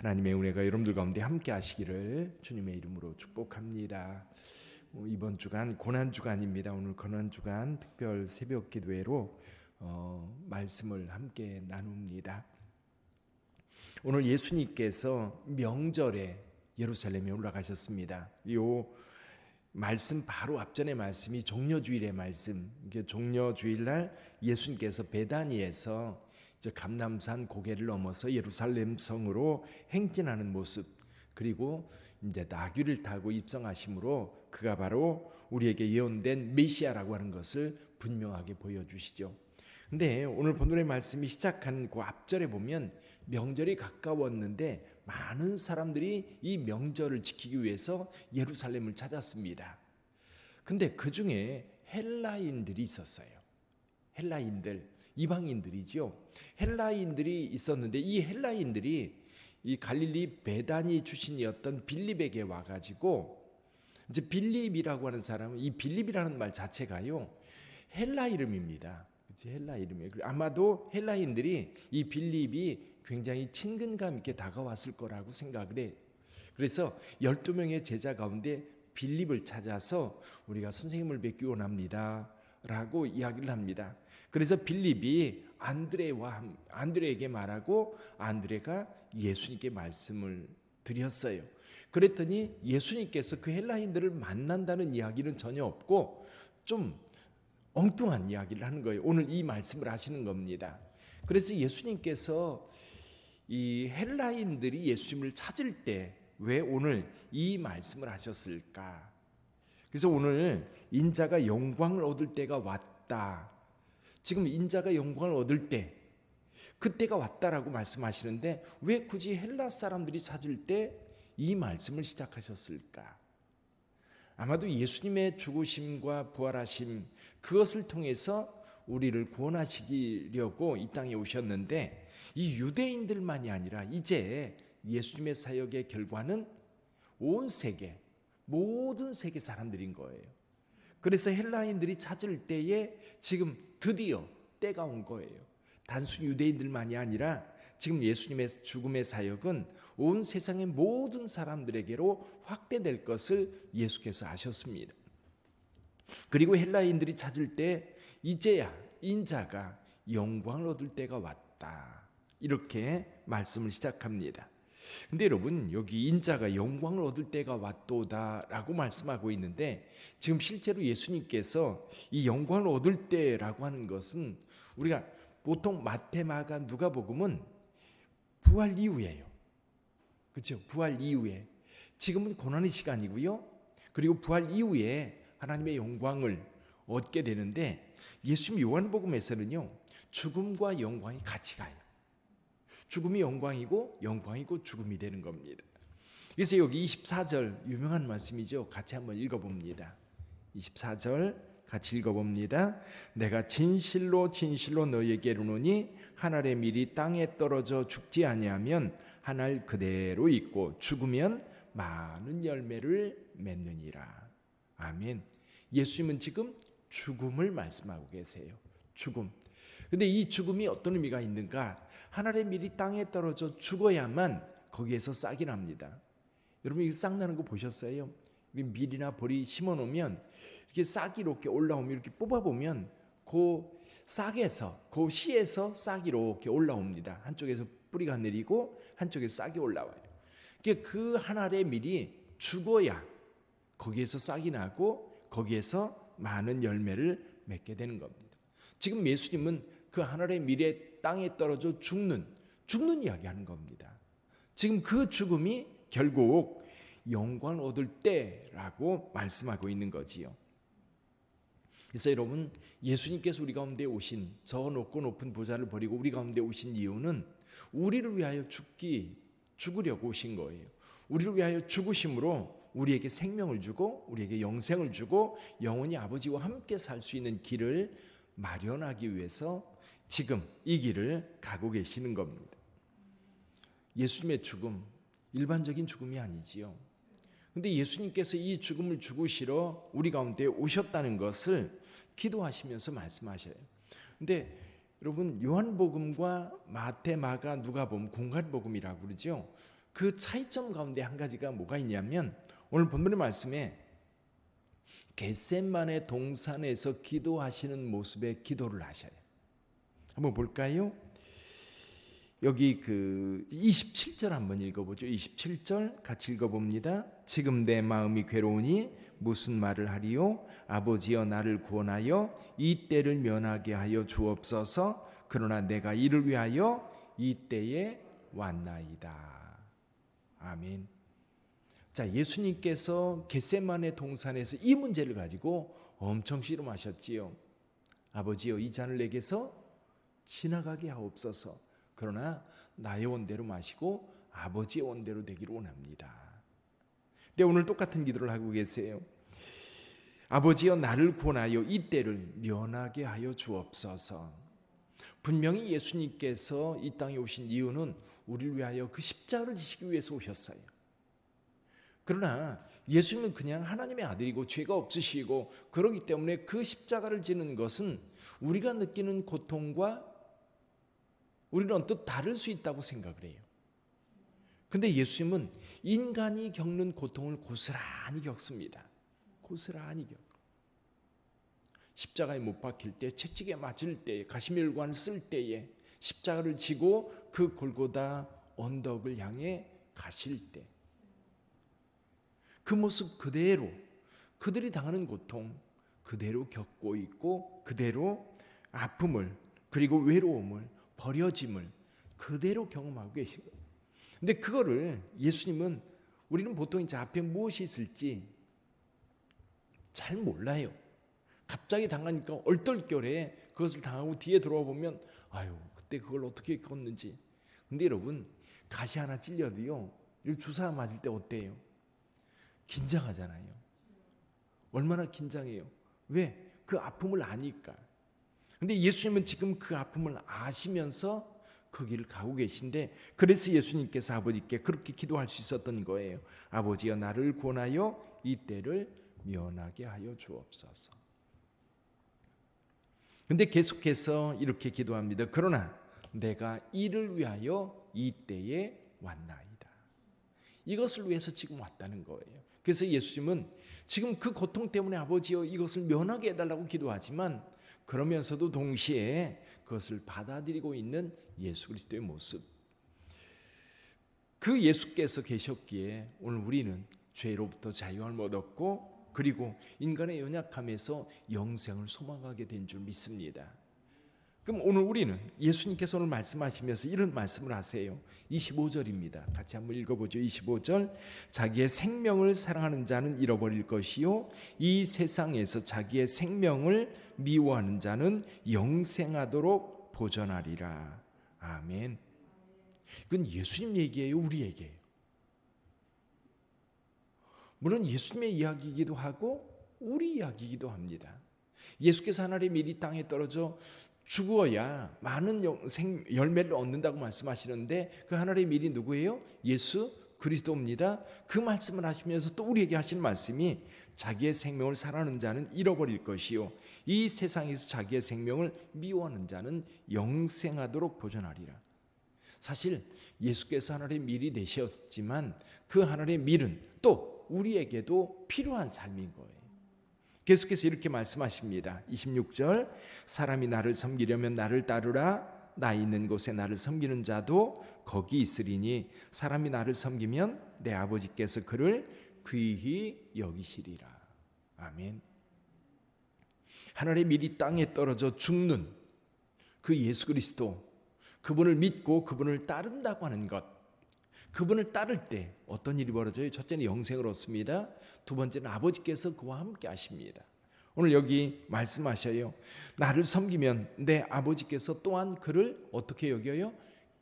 하나님의 은혜가 여러분들 가운데 함께 하시기를 주님의 이름으로 축복합니다. 이번 주간 고난주간입니다. 오늘 고난주간 특별 새벽 기도회로 말씀을 함께 나눕니다. 오늘 예수님께서 명절에 예루살렘에 올라가셨습니다. 요 말씀 바로 앞전의 말씀이 종려주일의 말씀. 종려주일날 예수님께서 베다니에서 감람산 고개를 넘어서 예루살렘 성으로 행진하는 모습, 그리고 이제 나귀를 타고 입성하심으로 그가 바로 우리에게 예언된 메시아라고 하는 것을 분명하게 보여주시죠. 근데 오늘 본문의 말씀이 시작한 그 앞절에 보면 명절이 가까웠는데 많은 사람들이 이 명절을 지키기 위해서 예루살렘을 찾았습니다. 근데 그 중에 헬라인들이 있었어요. 헬라인들, 이방인들이죠. 헬라인들이 있었는데 이 헬라인들이 이 갈릴리 베다니 출신이었던 빌립에게 와가지고, 이제 빌립이라고 하는 사람은, 이 빌립이라는 말 자체가요 헬라 이름입니다. 헬라 이름이에요. 아마도 헬라인들이 이 빌립이 굉장히 친근감 있게 다가왔을 거라고 생각을 해요. 그래서 12명의 제자 가운데 빌립을 찾아서 우리가 선생님을 뵙기 원합니다 라고 이야기를 합니다. 그래서 빌립이 안드레에게 말하고 안드레가 예수님께 말씀을 드렸어요. 그랬더니 예수님께서 그 헬라인들을 만난다는 이야기는 전혀 없고 좀 엉뚱한 이야기를 하는 거예요. 오늘 이 말씀을 하시는 겁니다. 그래서 예수님께서 이 헬라인들이 예수님을 찾을 때 왜 오늘 이 말씀을 하셨을까? 그래서 오늘 인자가 영광을 얻을 때가 왔다. 지금 인자가 영광을 얻을 때, 그때가 왔다라고 말씀하시는데 왜 굳이 헬라 사람들이 찾을 때 이 말씀을 시작하셨을까? 아마도 예수님의 죽으심과 부활하심, 그것을 통해서 우리를 구원하시려고 이 땅에 오셨는데, 이 유대인들만이 아니라 이제 예수님의 사역의 결과는 온 세계, 모든 세계 사람들인 거예요. 그래서 헬라인들이 찾을 때에 지금 드디어 때가 온 거예요. 단순 유대인들만이 아니라 지금 예수님의 죽음의 사역은 온 세상의 모든 사람들에게로 확대될 것을 예수께서 아셨습니다. 그리고 헬라인들이 찾을 때 이제야 인자가 영광을 얻을 때가 왔다, 이렇게 말씀을 시작합니다. 근데 여러분, 여기 인자가 영광을 얻을 때가 왔도다라고 말씀하고 있는데, 지금 실제로 예수님께서 이 영광을 얻을 때라고 하는 것은 우리가 보통 마태, 마가, 누가복음은 부활 이후예요. 그렇죠? 부활 이후에. 지금은 고난의 시간이고요. 그리고 부활 이후에 하나님의 영광을 얻게 되는데, 예수님 요한복음에서는요 죽음과 영광이 같이 가요. 죽음이 영광이고 영광이고 죽음이 되는 겁니다. 그래서 여기 24절 유명한 말씀이죠. 같이 한번 읽어봅니다. 24절 같이 읽어봅니다. 내가 진실로 진실로 너희에게 이르노니 한 알의 밀이 땅에 떨어져 죽지 아니하면 한 알 그대로 있고 죽으면 많은 열매를 맺느니라. 아멘. 예수님은 지금 죽음을 말씀하고 계세요. 죽음. 근데 이 죽음이 어떤 의미가 있는가? 한 알의 밀이 땅에 떨어져 죽어야만 거기에서 싹이 납니다. 여러분, 이 싹 나는 거 보셨어요? 밀이나 벌이 심어 놓으면 이렇게 싹이 이렇게 올라오면, 이렇게 뽑아보면 그 싹에서, 그 씨에서 싹이 이렇게 올라옵니다. 한쪽에서 뿌리가 내리고 한쪽에서 싹이 올라와요. 그 한 알의 밀이 죽어야 거기에서 싹이 나고 거기에서 많은 열매를 맺게 되는 겁니다. 지금 예수님은 그 한 알의 밀에 땅에 떨어져 죽는 이야기하는 겁니다. 지금 그 죽음이 결국 영광을 얻을 때라고 말씀하고 있는 거지요. 그래서 여러분, 예수님께서 우리 가운데 오신, 저 높고 높은 보좌를 버리고 우리 가운데 오신 이유는 우리를 위하여 죽으려고 오신 거예요. 우리를 위하여 죽으심으로 우리에게 생명을 주고 우리에게 영생을 주고 영원히 아버지와 함께 살 수 있는 길을 마련하기 위해서 지금 이 길을 가고 계시는 겁니다. 예수님의 죽음, 일반적인 죽음이 아니지요. 그런데 예수님께서 이 죽음을 죽으시러 우리 가운데 오셨다는 것을 기도하시면서 말씀하셔요. 근데 여러분, 요한복음과 마태, 마가, 누가복음 공간복음이라고 그러죠. 그 차이점 가운데 한 가지가 뭐가 있냐면 오늘 본문의 말씀에 겟세마네 동산에서 기도하시는 모습의 기도를 하셔요. 한번 볼까요? 여기 그 27절 한번 읽어보죠. 27절 같이 읽어봅니다. 지금 내 마음이 괴로우니 무슨 말을 하리요? 아버지여 나를 구원하여 이 때를 면하게 하여 주옵소서. 그러나 내가 이를 위하여 이 때에 왔나이다. 아멘. 자, 예수님께서 겟세마네 동산에서 이 문제를 가지고 엄청 씨름하셨지요. 아버지여 이 잔을 내게서 지나가게 하옵소서. 그러나 나의 원대로 마시고 아버지의 원대로 되기를 원합니다. 근데 오늘 똑같은 기도를 하고 계세요. 아버지여 나를 구원하여 이 때를 면하게 하여 주옵소서. 분명히 예수님께서 이 땅에 오신 이유는 우리를 위하여 그 십자가를 지시기 위해서 오셨어요. 그러나 예수님은 그냥 하나님의 아들이고 죄가 없으시고 그렇기 때문에 그 십자가를 지는 것은 우리가 느끼는 고통과 우리는 언뜻 다를 수 있다고 생각을 해요. 근데 예수님은 인간이 겪는 고통을 고스란히 겪습니다. 고스란히 겪고 십자가에 못 박힐 때, 채찍에 맞을 때, 가시멜관을 쓸 때에 십자가를 지고 그 골고다 언덕을 향해 가실 때 그 모습 그대로 그들이 당하는 고통 그대로 겪고 있고 그대로 아픔을 그리고 외로움을 버려짐을 그대로 경험하고 계신 거예요. 근데 그거를 예수님은 우리는 보통 이제 앞에 무엇이 있을지 잘 몰라요. 갑자기 당하니까 얼떨결에 그것을 당하고 뒤에 돌아와 보면 아유 그때 그걸 어떻게 겪었는지. 근데 여러분 가시 하나 찔려도요 주사 맞을 때 어때요? 긴장하잖아요. 얼마나 긴장해요. 왜? 그 아픔을 아니까. 근데 예수님은 지금 그 아픔을 아시면서 그 길을 가고 계신데 그래서 예수님께서 아버지께 그렇게 기도할 수 있었던 거예요. 아버지여 나를 구원하여 이 때를 면하게 하여 주옵소서. 근데 계속해서 이렇게 기도합니다. 그러나 내가 이를 위하여 이 때에 왔나이다. 이것을 위해서 지금 왔다는 거예요. 그래서 예수님은 지금 그 고통 때문에 아버지여 이것을 면하게 해달라고 기도하지만 그러면서도 동시에 그것을 받아들이고 있는 예수 그리스도의 모습. 그 예수께서 계셨기에 오늘 우리는 죄로부터 자유함을 얻었고 그리고 인간의 연약함에서 영생을 소망하게 된 줄 믿습니다. 그럼 오늘 우리는 예수님께서 오늘 말씀하시면서 이런 말씀을 하세요. 25절입니다. 같이 한번 읽어보죠. 25절 자기의 생명을 사랑하는 자는 잃어버릴 것이요 이 세상에서 자기의 생명을 미워하는 자는 영생하도록 보전하리라. 아멘. 그건 예수님 얘기예요, 우리 얘기예요. 물론 예수님의 이야기이기도 하고 우리 이야기이기도 합니다. 예수께서 하나님의 미리 땅에 떨어져 죽어야 많은 열매를 얻는다고 말씀하시는데 그 하나님의 미리 누구예요? 예수 그리스도입니다. 그 말씀을 하시면서 또 우리에게 하시는 말씀이 자기의 생명을 사랑하는 자는 잃어버릴 것이요 이 세상에서 자기의 생명을 미워하는 자는 영생하도록 보존하리라. 사실 예수께서 하나님의 밀이 되셨지만 그 하나님의 밀은 또 우리에게도 필요한 삶인 거예요. 계속해서 이렇게 말씀하십니다. 26절 사람이 나를 섬기려면 나를 따르라. 나 있는 곳에 나를 섬기는 자도 거기 있으리니 사람이 나를 섬기면 내 아버지께서 그를 귀히 여기시리라. 아멘. 하나님의 밀이 땅에 떨어져 죽는 그 예수 그리스도, 그분을 믿고 그분을 따른다고 하는 것, 그분을 따를 때 어떤 일이 벌어져요? 첫째는 영생을 얻습니다. 두 번째는 아버지께서 그와 함께 하십니다. 오늘 여기 말씀하셔요. 나를 섬기면 내 아버지께서 또한 그를 어떻게 여겨요?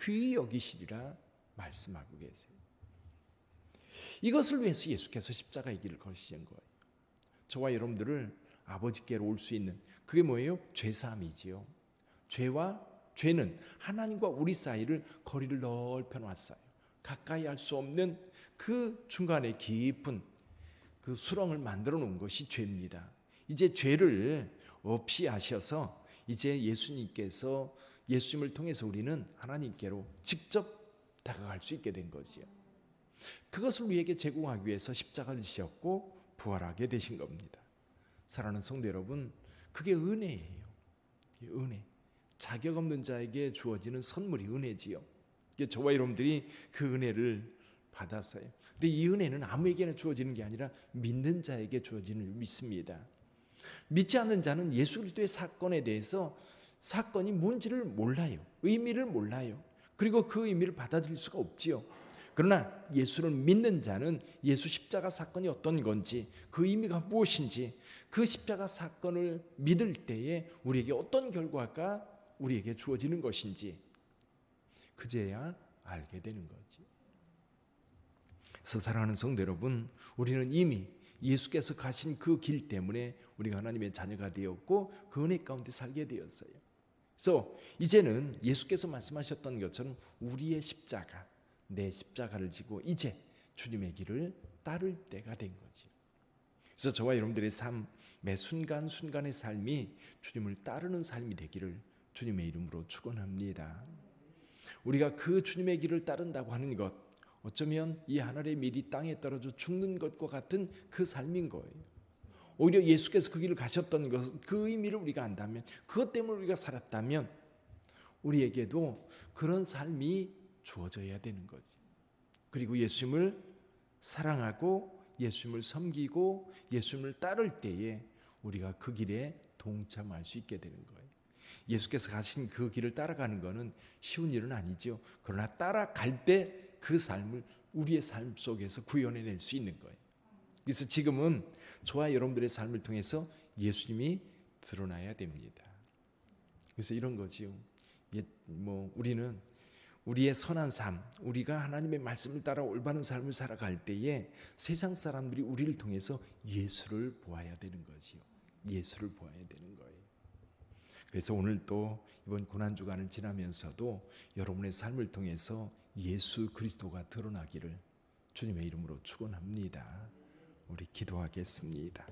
귀히 여기시리라 말씀하고 계세요. 이것을 위해서 예수께서 십자가의 길을 걸으신 거예요. 저와 여러분들을 아버지께로 올 수 있는 그게 뭐예요? 죄사함이지요. 죄는 하나님과 우리 사이를 거리를 넓혀 놨어요. 가까이 할 수 없는 그 중간에 깊은 그 수렁을 만들어 놓은 것이 죄입니다. 이제 죄를 없이 하셔서 이제 예수님을 통해서 우리는 하나님께로 직접 다가갈 수 있게 된 거지요. 그것을 우리에게 제공하기 위해서 십자가를 지셨고 부활하게 되신 겁니다. 사랑하는 성도 여러분, 그게 은혜예요. 은혜. 자격 없는 자에게 주어지는 선물이 은혜지요. 저와 여러분들이 그 은혜를 받았어요. 근데 이 은혜는 아무에게나 주어지는 게 아니라 믿는 자에게 주어지는 줄 믿습니다. 믿지 않는 자는 예수 그리스도의 사건에 대해서 사건이 뭔지를 몰라요. 의미를 몰라요. 그리고 그 의미를 받아들일 수가 없지요. 그러나 예수를 믿는 자는 예수 십자가 사건이 어떤 건지, 그 의미가 무엇인지, 그 십자가 사건을 믿을 때에 우리에게 어떤 결과가 우리에게 주어지는 것인지 그제야 알게 되는 거지. 그래서 사랑하는 성도 여러분, 우리는 이미 예수께서 가신 그 길 때문에 우리가 하나님의 자녀가 되었고 그 은혜 가운데 살게 되었어요. 그래서 이제는 예수께서 말씀하셨던 것처럼 우리의 십자가, 내 십자가를 지고 이제 주님의 길을 따를 때가 된 거지. 그래서 저와 여러분들의 삶, 매 순간순간의 삶이 주님을 따르는 삶이 되기를 주님의 이름으로 축원합니다. 우리가 그 주님의 길을 따른다고 하는 것, 어쩌면 이 하늘의 밀이 땅에 떨어져 죽는 것과 같은 그 삶인 거예요. 오히려 예수께서 그 길을 가셨던 것, 그 의미를 우리가 안다면, 그것 때문에 우리가 살았다면 우리에게도 그런 삶이 주어져야 되는 거지. 그리고 예수님을 사랑하고 예수님을 섬기고 예수님을 따를 때에 우리가 그 길에 동참할 수 있게 되는 거예요. 예수께서 가신 그 길을 따라가는 것은 쉬운 일은 아니죠. 그러나 따라갈 때 그 삶을 우리의 삶 속에서 구현해낼 수 있는 거예요. 그래서 지금은 저와 여러분들의 삶을 통해서 예수님이 드러나야 됩니다. 그래서 이런 거지요. 우리는 우리의 선한 삶, 우리가 하나님의 말씀을 따라 올바른 삶을 살아갈 때에 세상 사람들이 우리를 통해서 예수를 보아야 되는 거지요. 예수를 보아야 되는 거예요. 그래서 오늘 또 이번 고난주간을 지나면서도 여러분의 삶을 통해서 예수 그리스도가 드러나기를 주님의 이름으로 축원합니다. 우리 기도하겠습니다.